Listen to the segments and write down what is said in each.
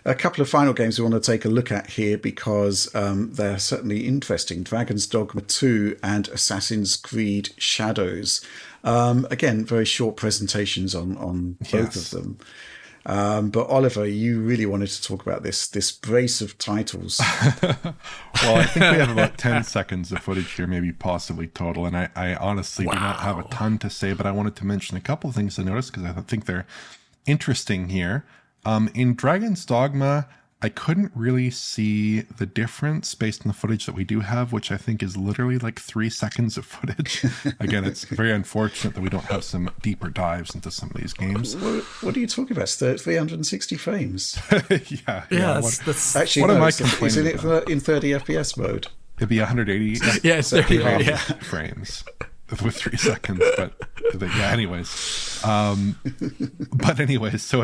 A couple of final games we want to take a look at here because they're certainly interesting. Dragon's Dogma 2 and Assassin's Creed Shadows. Again, very short presentations on both of them. But Oliver, you really wanted to talk about this brace of titles. Well, I think we have about 10 seconds of footage here, maybe possibly total. And I honestly do not have a ton to say, but I wanted to mention a couple of things I noticed because I think they're interesting here. In Dragon's Dogma, I couldn't really see the difference based on the footage that we do have, which I think is literally like 3 seconds of footage. Again, it's very unfortunate that we don't have some deeper dives into some of these games. What are you talking about? It's 360 frames. Yeah. That's actually, what am I complaining about? Is it in 30 FPS mode? It'd be 180. Yeah, it's 30 frames with 3 seconds. But yeah, anyways. But anyways, so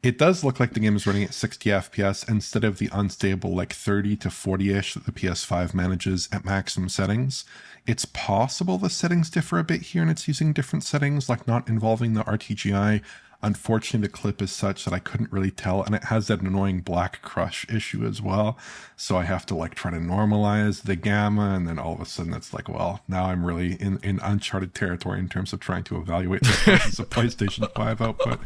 it does look like the game is running at 60 FPS instead of the unstable like 30 to 40-ish that the PS5 manages at maximum settings. It's possible the settings differ a bit here and it's using different settings, like not involving the RTGI. Unfortunately, the clip is such that I couldn't really tell, and it has that annoying black crush issue as well. So I have to like try to normalize the gamma, and then all of a sudden it's like, well, now I'm really in uncharted territory in terms of trying to evaluate this versus a PlayStation 5 output.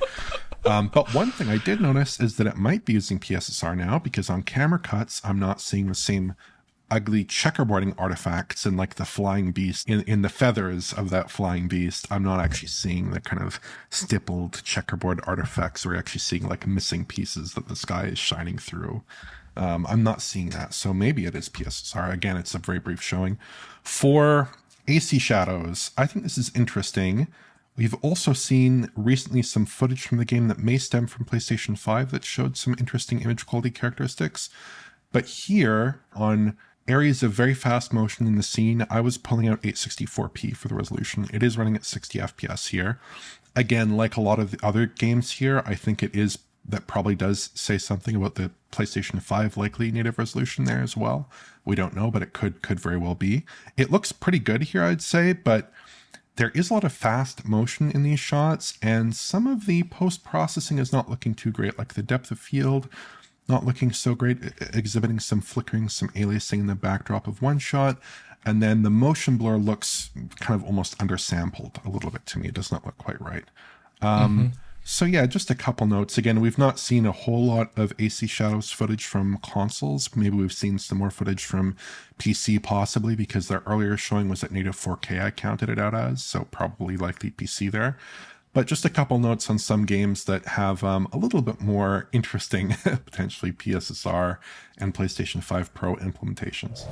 But one thing I did notice is that it might be using PSSR now, because on camera cuts, I'm not seeing the same ugly checkerboarding artifacts and like the flying beast in the feathers of that flying beast. I'm not actually seeing the kind of stippled checkerboard artifacts. We're actually seeing like missing pieces that the sky is shining through. I'm not seeing that. So maybe it is PSSR. Again, it's a very brief showing. For AC Shadows, I think this is interesting. We've also seen recently some footage from the game that may stem from PlayStation 5 that showed some interesting image quality characteristics. But here, on areas of very fast motion in the scene, I was pulling out 864p for the resolution. It is running at 60 FPS here. Again, like a lot of the other games here, I think that probably does say something about the PlayStation 5 likely native resolution there as well. We don't know, but it could very well be. It looks pretty good here, I'd say, but there is a lot of fast motion in these shots, and some of the post-processing is not looking too great, like the depth of field not looking so great, exhibiting some flickering, some aliasing in the backdrop of one shot, and then the motion blur looks kind of almost undersampled a little bit to me. It does not look quite right. So yeah, just a couple notes. Again, we've not seen a whole lot of AC Shadows footage from consoles. Maybe we've seen some more footage from PC possibly, because their earlier showing was at native 4K, I counted it out as, so probably likely PC there. But just a couple notes on some games that have a little bit more interesting, potentially PSSR and PlayStation 5 Pro implementations.